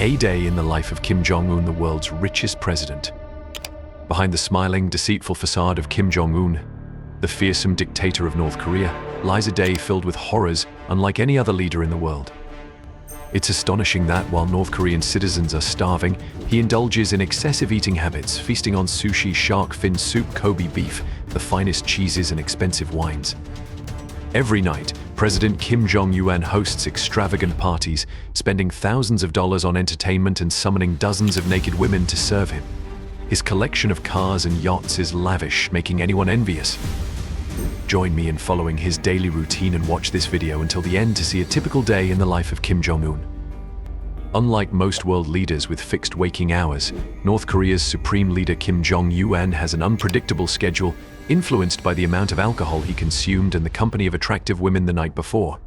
A day in the life of Kim Jong Un, the world's richest president. Behind the smiling, deceitful facade of Kim Jong Un, the fearsome dictator of North Korea, lies a day filled with horrors unlike any other leader in the world. It's astonishing that, while North Korean citizens are starving, he indulges in excessive eating habits, feasting on sushi, shark fin soup, Kobe beef, the finest cheeses and expensive wines. Every night, President Kim Jong Un hosts extravagant parties, spending thousands of dollars on entertainment and summoning dozens of naked women to serve him. His collection of cars and yachts is lavish, making anyone envious. Join me in following his daily routine and watch this video until the end to see a typical day in the life of Kim Jong Un. Unlike most world leaders with fixed waking hours, North Korea's supreme leader Kim Jong Un has an unpredictable schedule, influenced by the amount of alcohol he consumed and the company of attractive women the night before.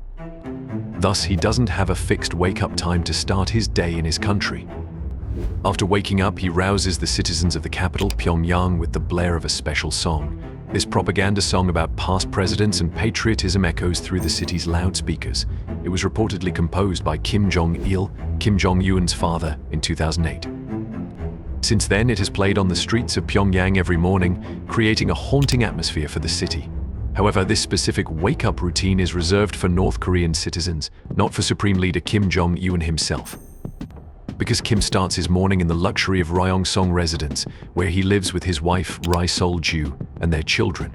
Thus, he doesn't have a fixed wake-up time to start his day in his country. After waking up, he rouses the citizens of the capital, Pyongyang, with the blare of a special song. This propaganda song about past presidents and patriotism echoes through the city's loudspeakers. It was reportedly composed by Kim Jong-il, Kim Jong-un's father, in 2008. Since then, it has played on the streets of Pyongyang every morning, creating a haunting atmosphere for the city. However, this specific wake-up routine is reserved for North Korean citizens, not for Supreme Leader Kim Jong-un himself. Because Kim starts his morning in the luxury of Ryong-song residence, where he lives with his wife, Ri Sol-ju, and their children.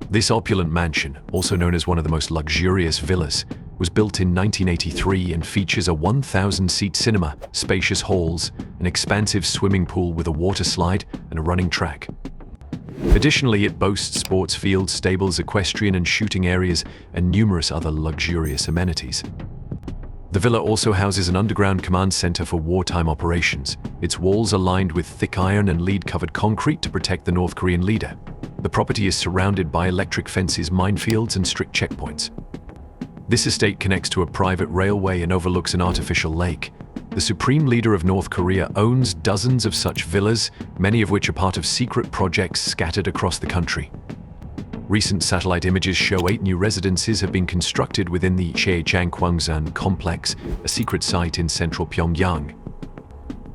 This opulent mansion, also known as one of the most luxurious villas, was built in 1983 and features a 1,000-seat cinema, spacious halls, an expansive swimming pool with a water slide, and a running track. Additionally, it boasts sports fields, stables, equestrian and shooting areas, and numerous other luxurious amenities. The villa also houses an underground command center for wartime operations. Its walls are lined with thick iron and lead-covered concrete to protect the North Korean leader. The property is surrounded by electric fences, minefields, and strict checkpoints. This estate connects to a private railway and overlooks an artificial lake. The supreme leader of North Korea owns dozens of such villas, many of which are part of secret projects scattered across the country. Recent satellite images show 8 new residences have been constructed within the Chechangsang complex, a secret site in central Pyongyang.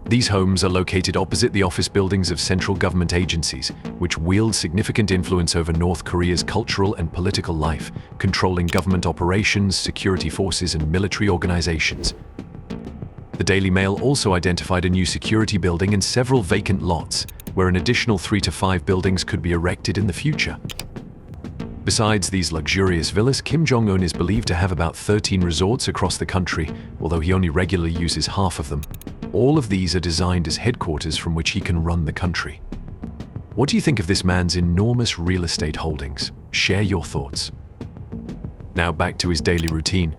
These homes are located opposite the office buildings of central government agencies, which wield significant influence over North Korea's cultural and political life, controlling government operations, security forces, and military organizations. The Daily Mail also identified a new security building and several vacant lots, where an additional 3 to 5 buildings could be erected in the future. Besides these luxurious villas, Kim Jong Un is believed to have about 13 resorts across the country, although he only regularly uses half of them. All of these are designed as headquarters from which he can run the country. What do you think of this man's enormous real estate holdings? Share your thoughts. Now back to his daily routine.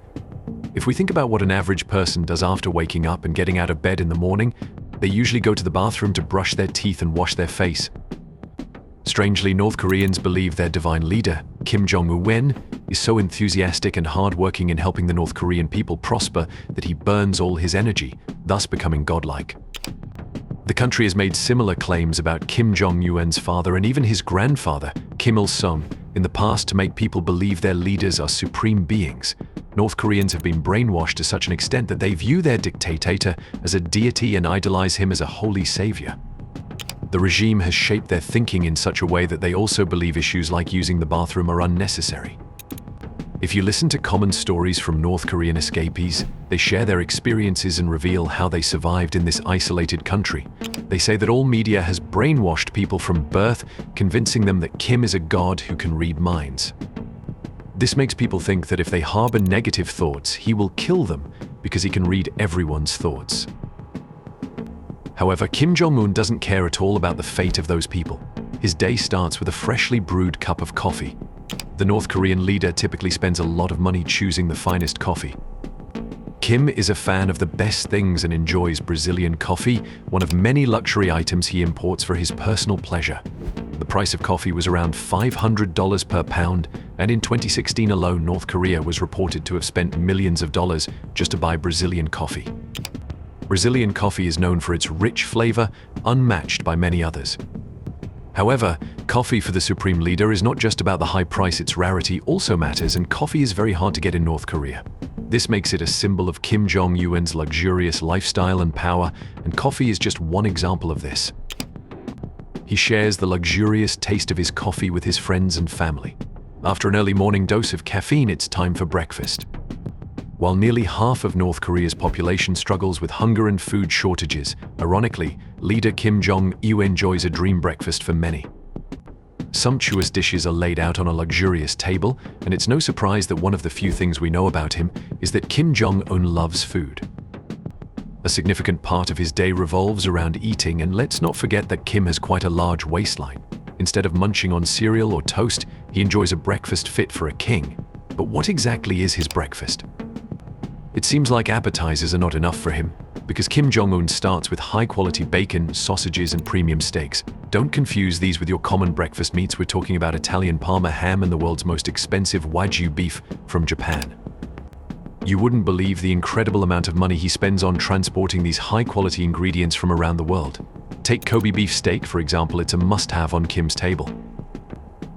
If we think about what an average person does after waking up and getting out of bed in the morning, they usually go to the bathroom to brush their teeth and wash their face. Strangely, North Koreans believe their divine leader, Kim Jong-un, is so enthusiastic and hardworking in helping the North Korean people prosper that he burns all his energy, thus becoming godlike. The country has made similar claims about Kim Jong-un's father and even his grandfather, Kim Il-sung, in the past to make people believe their leaders are supreme beings. North Koreans have been brainwashed to such an extent that they view their dictator as a deity and idolize him as a holy savior. The regime has shaped their thinking in such a way that they also believe issues like using the bathroom are unnecessary. If you listen to common stories from North Korean escapees, they share their experiences and reveal how they survived in this isolated country. They say that all media has brainwashed people from birth, convincing them that Kim is a god who can read minds. This makes people think that if they harbor negative thoughts, he will kill them because he can read everyone's thoughts. However, Kim Jong-un doesn't care at all about the fate of those people. His day starts with a freshly brewed cup of coffee. The North Korean leader typically spends a lot of money choosing the finest coffee. Kim is a fan of the best things and enjoys Brazilian coffee, one of many luxury items he imports for his personal pleasure. The price of coffee was around $500 per pound, and in 2016 alone, North Korea was reported to have spent millions of dollars just to buy Brazilian coffee. Brazilian coffee is known for its rich flavor, unmatched by many others. However, coffee for the supreme leader is not just about the high price, its rarity also matters, and coffee is very hard to get in North Korea. This makes it a symbol of Kim Jong Un's luxurious lifestyle and power, and coffee is just one example of this. He shares the luxurious taste of his coffee with his friends and family. After an early morning dose of caffeine, it's time for breakfast. While nearly half of North Korea's population struggles with hunger and food shortages, ironically, leader Kim Jong Un enjoys a dream breakfast for many. Sumptuous dishes are laid out on a luxurious table, and it's no surprise that one of the few things we know about him is that Kim Jong Un loves food. A significant part of his day revolves around eating, and let's not forget that Kim has quite a large waistline. Instead of munching on cereal or toast, he enjoys a breakfast fit for a king. But what exactly is his breakfast? It seems like appetizers are not enough for him, because Kim Jong Un starts with high-quality bacon, sausages, and premium steaks. Don't confuse these with your common breakfast meats. We're talking about Italian Parma ham and the world's most expensive Wagyu beef from Japan. You wouldn't believe the incredible amount of money he spends on transporting these high-quality ingredients from around the world. Take Kobe beef steak, for example. It's a must-have on Kim's table.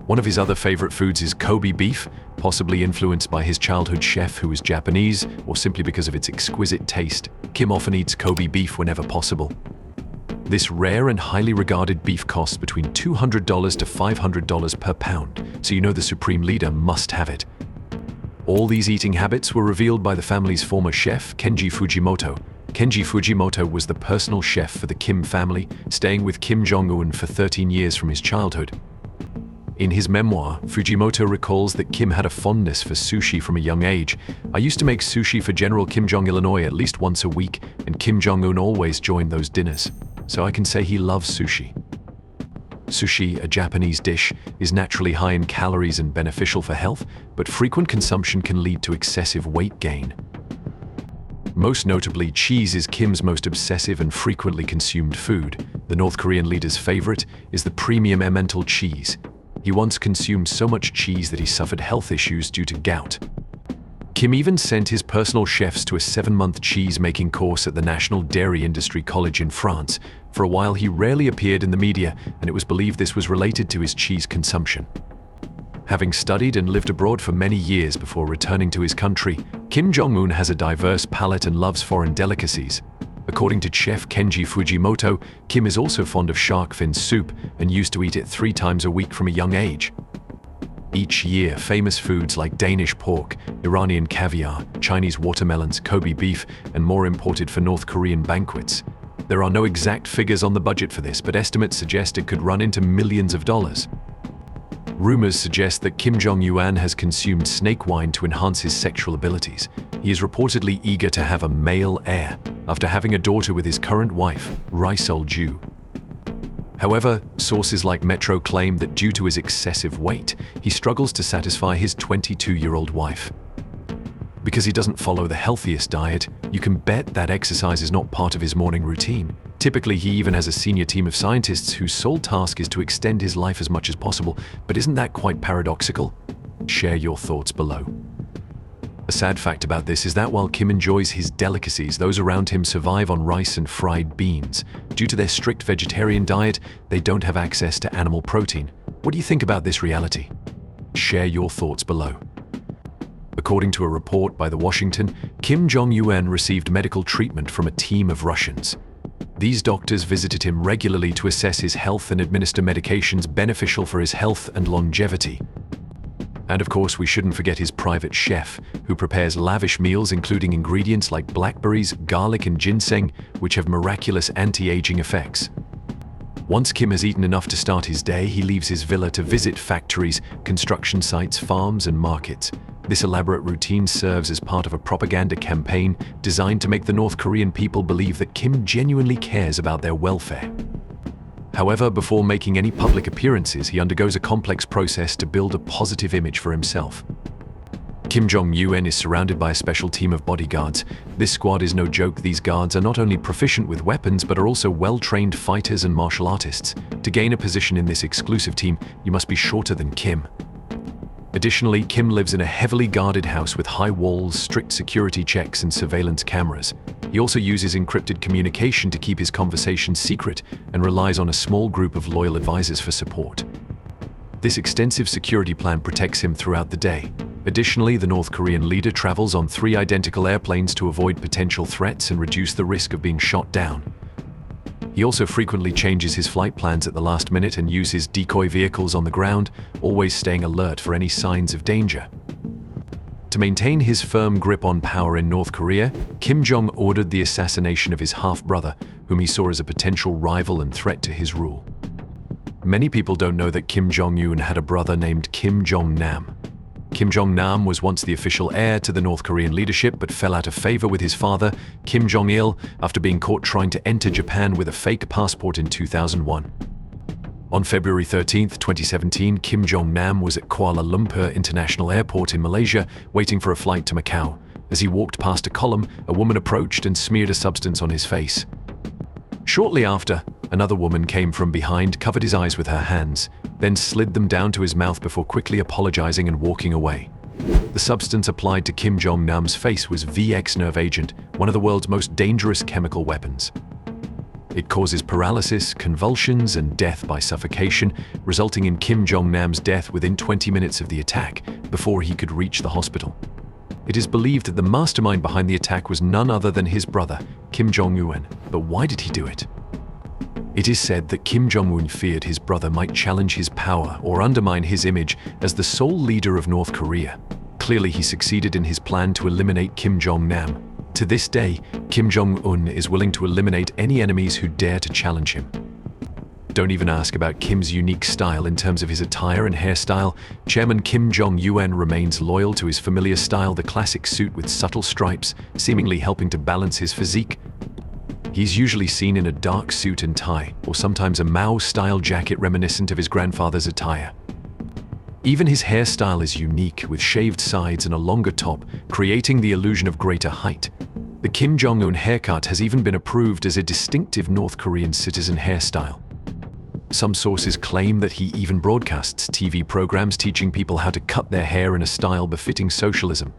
One of his other favorite foods is Kobe beef, possibly influenced by his childhood chef who is Japanese, or simply because of its exquisite taste. Kim often eats Kobe beef whenever possible. This rare and highly regarded beef costs between $200 to $500 per pound, so you know the supreme leader must have it. All these eating habits were revealed by the family's former chef, Kenji Fujimoto. Kenji Fujimoto was the personal chef for the Kim family, staying with Kim Jong Un for 13 years from his childhood. In his memoir, Fujimoto recalls that Kim had a fondness for sushi from a young age. "I used to make sushi for General Kim Jong-il at least once a week, and Kim Jong-un always joined those dinners. So I can say he loves sushi." Sushi, a Japanese dish, is naturally high in calories and beneficial for health, but frequent consumption can lead to excessive weight gain. Most notably, cheese is Kim's most obsessive and frequently consumed food. The North Korean leader's favorite is the premium Emmental cheese. He once consumed so much cheese that he suffered health issues due to gout. Kim even sent his personal chefs to a 7-month cheese-making course at the National Dairy Industry College in France. For a while, he rarely appeared in the media, and it was believed this was related to his cheese consumption. Having studied and lived abroad for many years before returning to his country, Kim Jong Un has a diverse palate and loves foreign delicacies. According to chef Kenji Fujimoto, Kim is also fond of shark fin soup and used to eat it 3 times a week from a young age. Each year, famous foods like Danish pork, Iranian caviar, Chinese watermelons, Kobe beef, and more imported for North Korean banquets. There are no exact figures on the budget for this, but estimates suggest it could run into millions of dollars. Rumors suggest that Kim Jong Un has consumed snake wine to enhance his sexual abilities. He is reportedly eager to have a male heir, after having a daughter with his current wife, Ri Sol-ju. However, sources like Metro claim that due to his excessive weight, he struggles to satisfy his 22-year-old wife. Because he doesn't follow the healthiest diet, you can bet that exercise is not part of his morning routine. Typically, he even has a senior team of scientists whose sole task is to extend his life as much as possible. But isn't that quite paradoxical? Share your thoughts below. A sad fact about this is that while Kim enjoys his delicacies, those around him survive on rice and fried beans. Due to their strict vegetarian diet, they don't have access to animal protein. What do you think about this reality? Share your thoughts below. According to a report by The Washington, Kim Jong Un received medical treatment from a team of Russians. These doctors visited him regularly to assess his health and administer medications beneficial for his health and longevity. And of course, we shouldn't forget his private chef, who prepares lavish meals including ingredients like blackberries, garlic, and ginseng, which have miraculous anti-aging effects. Once Kim has eaten enough to start his day, he leaves his villa to visit factories, construction sites, farms, and markets. This elaborate routine serves as part of a propaganda campaign designed to make the North Korean people believe that Kim genuinely cares about their welfare. However, before making any public appearances, he undergoes a complex process to build a positive image for himself. Kim Jong Un is surrounded by a special team of bodyguards. This squad is no joke. These guards are not only proficient with weapons, but are also well-trained fighters and martial artists. To gain a position in this exclusive team, you must be shorter than Kim. Additionally, Kim lives in a heavily guarded house with high walls, strict security checks, and surveillance cameras. He also uses encrypted communication to keep his conversations secret and relies on a small group of loyal advisors for support. This extensive security plan protects him throughout the day. Additionally, the North Korean leader travels on 3 identical airplanes to avoid potential threats and reduce the risk of being shot down. He also frequently changes his flight plans at the last minute and uses decoy vehicles on the ground, always staying alert for any signs of danger. To maintain his firm grip on power in North Korea, Kim Jong ordered the assassination of his half-brother, whom he saw as a potential rival and threat to his rule. Many people don't know that Kim Jong-un had a brother named Kim Jong-nam. Kim Jong-nam was once the official heir to the North Korean leadership but fell out of favor with his father, Kim Jong-il, after being caught trying to enter Japan with a fake passport in 2001. On February 13, 2017, Kim Jong-nam was at Kuala Lumpur International Airport in Malaysia, waiting for a flight to Macau. As he walked past a column, a woman approached and smeared a substance on his face. Shortly after, another woman came from behind, covered his eyes with her hands, then slid them down to his mouth before quickly apologizing and walking away. The substance applied to Kim Jong-nam's face was VX nerve agent, one of the world's most dangerous chemical weapons. It causes paralysis, convulsions, and death by suffocation, resulting in Kim Jong-nam's death within 20 minutes of the attack, before he could reach the hospital. It is believed that the mastermind behind the attack was none other than his brother, Kim Jong-un. But why did he do it? It is said that Kim Jong-un feared his brother might challenge his power or undermine his image as the sole leader of North Korea. Clearly, he succeeded in his plan to eliminate Kim Jong-nam. To this day, Kim Jong-un is willing to eliminate any enemies who dare to challenge him. Don't even ask about Kim's unique style in terms of his attire and hairstyle. Chairman Kim Jong-un remains loyal to his familiar style, the classic suit with subtle stripes, seemingly helping to balance his physique. He's usually seen in a dark suit and tie, or sometimes a Mao-style jacket reminiscent of his grandfather's attire. Even his hairstyle is unique, with shaved sides and a longer top, creating the illusion of greater height. The Kim Jong-un haircut has even been approved as a distinctive North Korean citizen hairstyle. Some sources claim that he even broadcasts TV programs teaching people how to cut their hair in a style befitting socialism.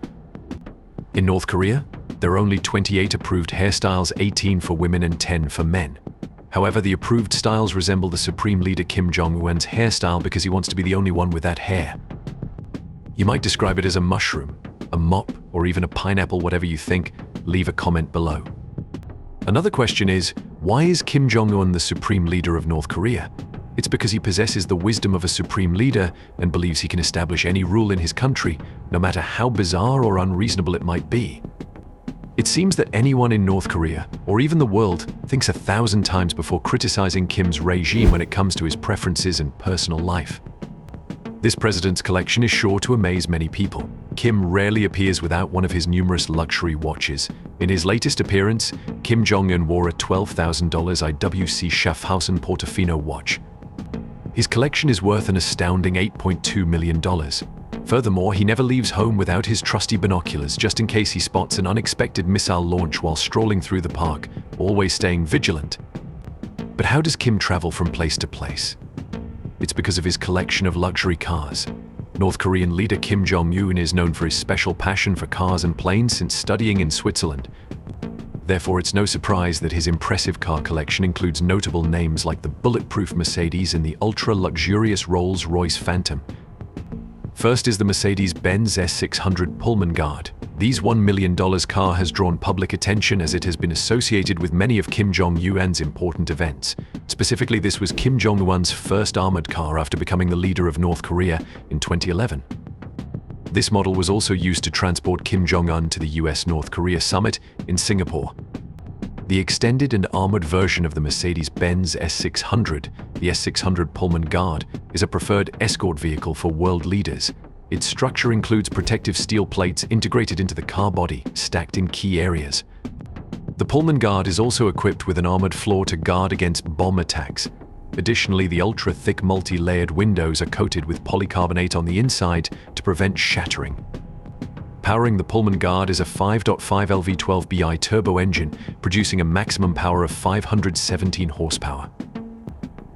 In North Korea, there are only 28 approved hairstyles, 18 for women and 10 for men. However, the approved styles resemble the Supreme Leader Kim Jong-un's hairstyle because he wants to be the only one with that hair. You might describe it as a mushroom, a mop, or even a pineapple, whatever you think. Leave a comment below. Another question is, why is Kim Jong-un the Supreme Leader of North Korea? It's because he possesses the wisdom of a Supreme Leader and believes he can establish any rule in his country, no matter how bizarre or unreasonable it might be. It seems that anyone in North Korea, or even the world, thinks 1,000 times before criticizing Kim's regime when it comes to his preferences and personal life. This president's collection is sure to amaze many people. Kim rarely appears without one of his numerous luxury watches. In his latest appearance, Kim Jong-un wore a $12,000 IWC Schaffhausen Portofino watch. His collection is worth an astounding $8.2 million. Furthermore, he never leaves home without his trusty binoculars, just in case he spots an unexpected missile launch while strolling through the park, always staying vigilant. But how does Kim travel from place to place? It's because of his collection of luxury cars. North Korean leader Kim Jong-un is known for his special passion for cars and planes since studying in Switzerland. Therefore, it's no surprise that his impressive car collection includes notable names like the bulletproof Mercedes and the ultra-luxurious Rolls-Royce Phantom. First is the Mercedes-Benz S600 Pullman Guard. This $1 million car has drawn public attention as it has been associated with many of Kim Jong-un's important events. Specifically, this was Kim Jong-un's first armored car after becoming the leader of North Korea in 2011. This model was also used to transport Kim Jong-un to the US-North Korea summit in Singapore. The extended and armored version of the Mercedes-Benz S600, the S600 Pullman Guard, is a preferred escort vehicle for world leaders. Its structure includes protective steel plates integrated into the car body, stacked in key areas. The Pullman Guard is also equipped with an armored floor to guard against bomb attacks. Additionally, the ultra-thick multi-layered windows are coated with polycarbonate on the inside to prevent shattering. Powering the Pullman Guard is a 5.5 LV12BI turbo engine, producing a maximum power of 517 horsepower.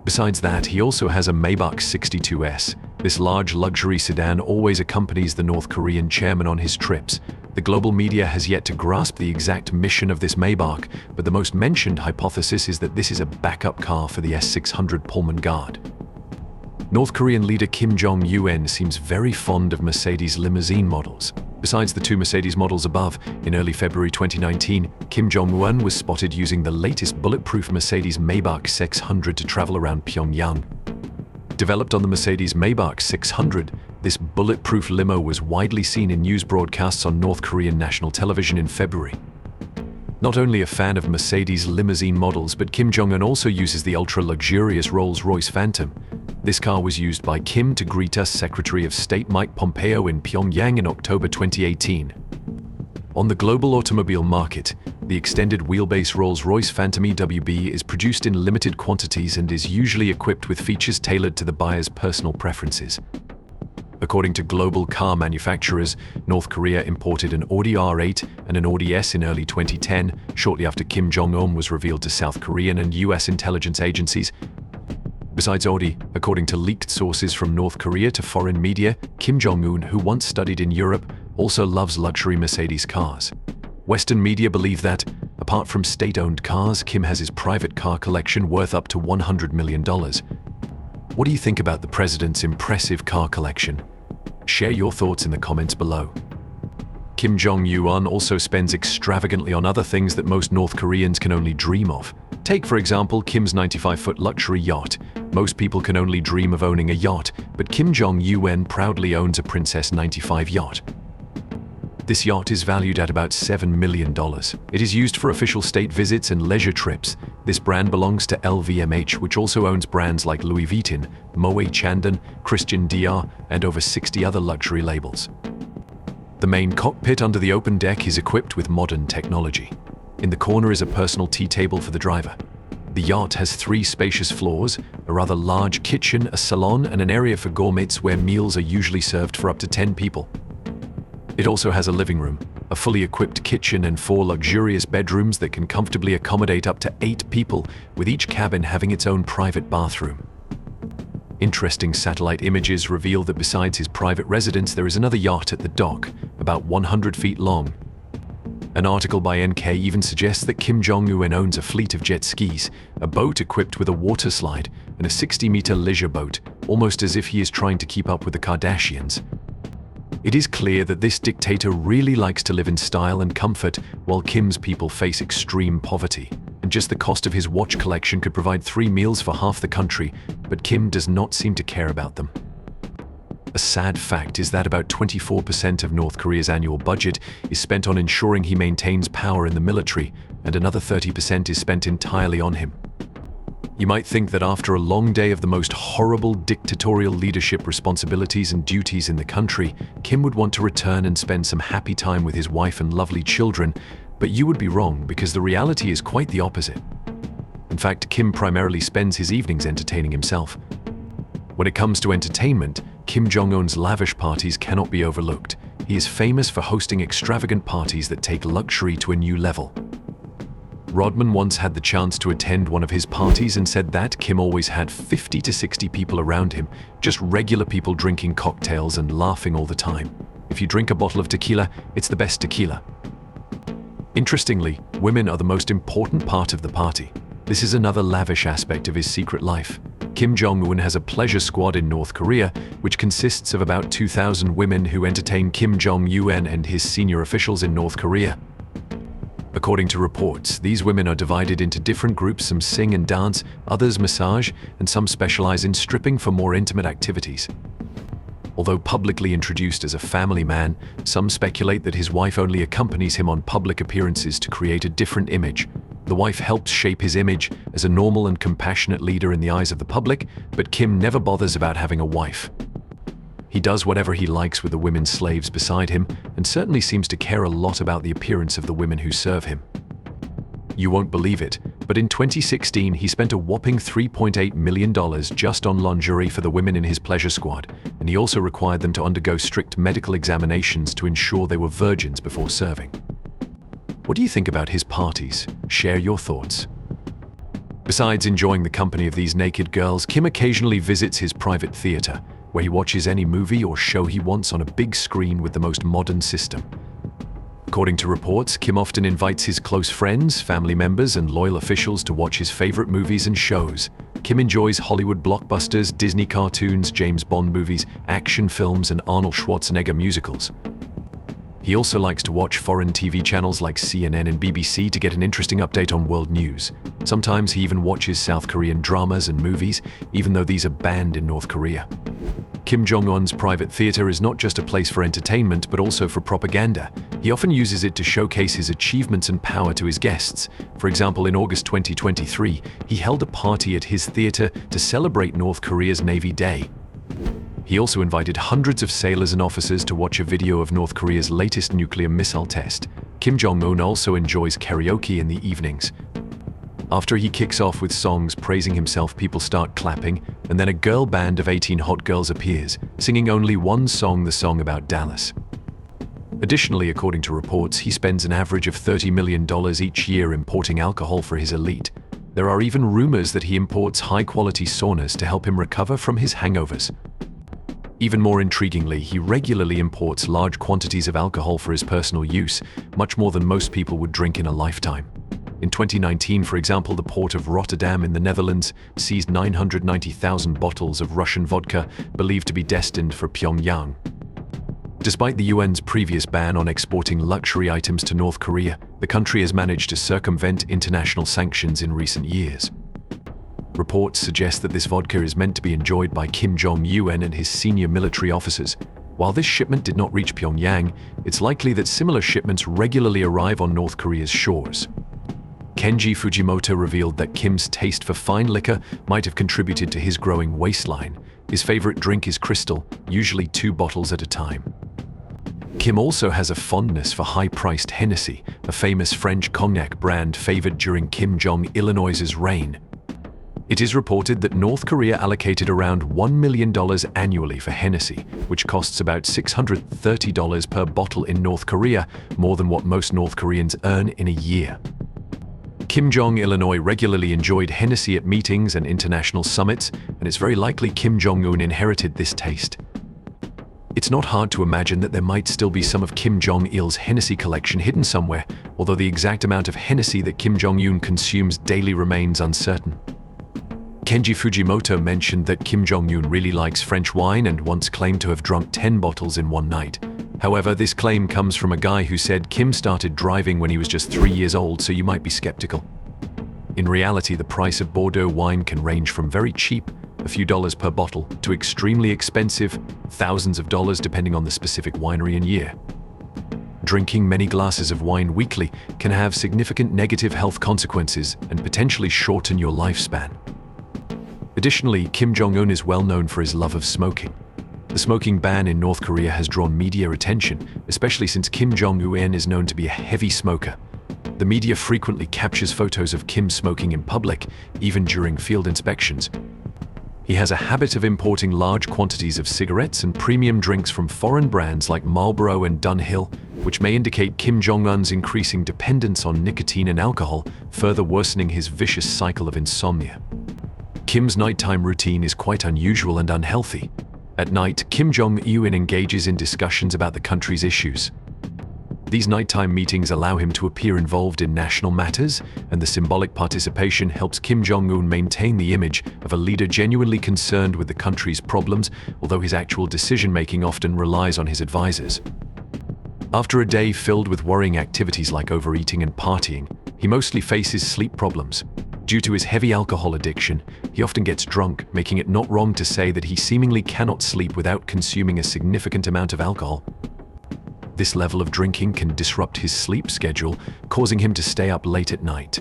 Besides that, he also has a Maybach 62S. This large luxury sedan always accompanies the North Korean chairman on his trips. The global media has yet to grasp the exact mission of this Maybach, but the most mentioned hypothesis is that this is a backup car for the S600 Pullman Guard. North Korean leader Kim Jong Un seems very fond of Mercedes limousine models. Besides the two Mercedes models above, in early February 2019, Kim Jong Un was spotted using the latest bulletproof Mercedes Maybach 600 to travel around Pyongyang. Developed on the Mercedes Maybach 600, this bulletproof limo was widely seen in news broadcasts on North Korean national television in February. Not only a fan of Mercedes limousine models, but Kim Jong-un also uses the ultra-luxurious Rolls-Royce Phantom. This car was used by Kim to greet us Secretary of State Mike Pompeo in Pyongyang in October 2018. On the global automobile market, the extended wheelbase Rolls-Royce Phantom EWB is produced in limited quantities and is usually equipped with features tailored to the buyer's personal preferences. According to global car manufacturers, North Korea imported an Audi R8 and an Audi S in early 2010, shortly after Kim Jong-un was revealed to South Korean and US intelligence agencies. Besides Audi, according to leaked sources from North Korea to foreign media, Kim Jong-un, who once studied in Europe, also loves luxury Mercedes cars. Western media believe that, apart from state-owned cars, Kim has his private car collection worth up to $100 million. What do you think about the president's impressive car collection? Share your thoughts in the comments below. Kim Jong-un also spends extravagantly on other things that most North Koreans can only dream of. Take, for example, Kim's 95-foot luxury yacht. Most people can only dream of owning a yacht, but Kim Jong-un proudly owns a Princess 95 yacht. This yacht is valued at about $7 million. It is used for official state visits and leisure trips. This brand belongs to LVMH, which also owns brands like Louis Vuitton, Moet Chandon, Christian Dior, and over 60 other luxury labels. The main cockpit under the open deck is equipped with modern technology. In the corner is a personal tea table for the driver. The yacht has 3 spacious floors, a rather large kitchen, a salon, and an area for gourmets where meals are usually served for up to 10 people. It also has a living room, a fully equipped kitchen, and 4 luxurious bedrooms that can comfortably accommodate up to 8 people, with each cabin having its own private bathroom. Interesting satellite images reveal that besides his private residence, there is another yacht at the dock, about 100 feet long. An article by NK even suggests that Kim Jong-un owns a fleet of jet skis, a boat equipped with a water slide, and a 60-meter leisure boat, almost as if he is trying to keep up with the Kardashians. It is clear that this dictator really likes to live in style and comfort, while Kim's people face extreme poverty. And just the cost of his watch collection could provide 3 meals for half the country, but Kim does not seem to care about them. A sad fact is that about 24% of North Korea's annual budget is spent on ensuring he maintains power in the military, and another 30% is spent entirely on him. You might think that after a long day of the most horrible dictatorial leadership responsibilities and duties in the country, Kim would want to return and spend some happy time with his wife and lovely children, but you would be wrong, because the reality is quite the opposite. In fact, Kim primarily spends his evenings entertaining himself. When it comes to entertainment, Kim Jong-un's lavish parties cannot be overlooked. He is famous for hosting extravagant parties that take luxury to a new level. Rodman once had the chance to attend one of his parties and said that Kim always had 50 to 60 people around him, just regular people drinking cocktails and laughing all the time. If you drink a bottle of tequila, it's the best tequila. Interestingly, women are the most important part of the party. This is another lavish aspect of his secret life. Kim Jong-un has a pleasure squad in North Korea, which consists of about 2,000 women who entertain Kim Jong-un and his senior officials in North Korea. According to reports, these women are divided into different groups. Some sing and dance, others massage, and some specialize in stripping for more intimate activities. Although publicly introduced as a family man, some speculate that his wife only accompanies him on public appearances to create a different image. The wife helps shape his image as a normal and compassionate leader in the eyes of the public, but Kim never bothers about having a wife. He does whatever he likes with the women slaves beside him, and certainly seems to care a lot about the appearance of the women who serve him. You won't believe it, but in 2016 he spent a whopping $3.8 million just on lingerie for the women in his pleasure squad, and he also required them to undergo strict medical examinations to ensure they were virgins before serving. What do you think about his parties? Share your thoughts. Besides enjoying the company of these naked girls, Kim occasionally visits his private theater, where he watches any movie or show he wants on a big screen with the most modern system. According to reports, Kim often invites his close friends, family members, and loyal officials to watch his favorite movies and shows. Kim enjoys Hollywood blockbusters, Disney cartoons, James Bond movies, action films, and Arnold Schwarzenegger musicals. He also likes to watch foreign TV channels like CNN and BBC to get an interesting update on world news. Sometimes he even watches South Korean dramas and movies, even though these are banned in North Korea. Kim Jong Un's private theater is not just a place for entertainment, but also for propaganda. He often uses it to showcase his achievements and power to his guests. For example, in August 2023, he held a party at his theater to celebrate North Korea's Navy Day. He also invited hundreds of sailors and officers to watch a video of North Korea's latest nuclear missile test. Kim Jong Un also enjoys karaoke in the evenings. After he kicks off with songs praising himself, people start clapping, and then a girl band of 18 hot girls appears, singing only one song, the song about Dallas. Additionally, according to reports, he spends an average of $30 million each year importing alcohol for his elite. There are even rumors that he imports high-quality saunas to help him recover from his hangovers. Even more intriguingly, he regularly imports large quantities of alcohol for his personal use, much more than most people would drink in a lifetime. In 2019, for example, the port of Rotterdam in the Netherlands seized 990,000 bottles of Russian vodka believed to be destined for Pyongyang. Despite the UN's previous ban on exporting luxury items to North Korea, the country has managed to circumvent international sanctions in recent years. Reports suggest that this vodka is meant to be enjoyed by Kim Jong Un and his senior military officers. While this shipment did not reach Pyongyang, it's likely that similar shipments regularly arrive on North Korea's shores. Kenji Fujimoto revealed that Kim's taste for fine liquor might have contributed to his growing waistline. His favorite drink is Crystal, usually 2 bottles at a time. Kim also has a fondness for high-priced Hennessy, a famous French cognac brand favored during Kim Jong-il's reign. It is reported that North Korea allocated around $1 million annually for Hennessy, which costs about $630 per bottle in North Korea, more than what most North Koreans earn in a year. Kim Jong-il regularly enjoyed Hennessy at meetings and international summits, and it's very likely Kim Jong-un inherited this taste. It's not hard to imagine that there might still be some of Kim Jong-il's Hennessy collection hidden somewhere, although the exact amount of Hennessy that Kim Jong-un consumes daily remains uncertain. Kenji Fujimoto mentioned that Kim Jong-un really likes French wine and once claimed to have drunk 10 bottles in one night. However, this claim comes from a guy who said Kim started driving when he was just 3 years old, so you might be skeptical. In reality, the price of Bordeaux wine can range from very cheap, a few dollars per bottle, to extremely expensive, thousands of dollars depending on the specific winery and year. Drinking many glasses of wine weekly can have significant negative health consequences and potentially shorten your lifespan. Additionally, Kim Jong-un is well known for his love of smoking. The smoking ban in North Korea has drawn media attention, especially since Kim Jong-un is known to be a heavy smoker. The media frequently captures photos of Kim smoking in public, even during field inspections. He has a habit of importing large quantities of cigarettes and premium drinks from foreign brands like Marlboro and Dunhill, which may indicate Kim Jong-un's increasing dependence on nicotine and alcohol, further worsening his vicious cycle of insomnia. Kim's nighttime routine is quite unusual and unhealthy. At night, Kim Jong-un engages in discussions about the country's issues. These nighttime meetings allow him to appear involved in national matters, and the symbolic participation helps Kim Jong-un maintain the image of a leader genuinely concerned with the country's problems, although his actual decision-making often relies on his advisors. After a day filled with worrying activities like overeating and partying, he mostly faces sleep problems. Due to his heavy alcohol addiction, he often gets drunk, making it not wrong to say that he seemingly cannot sleep without consuming a significant amount of alcohol. This level of drinking can disrupt his sleep schedule, causing him to stay up late at night.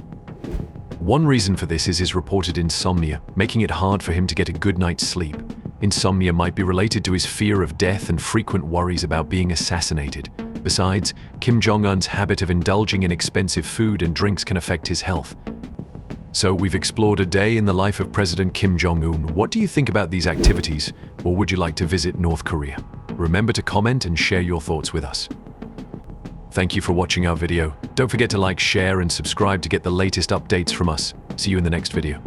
One reason for this is his reported insomnia, making it hard for him to get a good night's sleep. Insomnia might be related to his fear of death and frequent worries about being assassinated. Besides, Kim Jong-un's habit of indulging in expensive food and drinks can affect his health. So we've explored a day in the life of President Kim Jong-un. What do you think about these activities, or would you like to visit North Korea? Remember to comment and share your thoughts with us. Thank you for watching our video. Don't forget to like, share, and subscribe to get the latest updates from us. See you in the next video.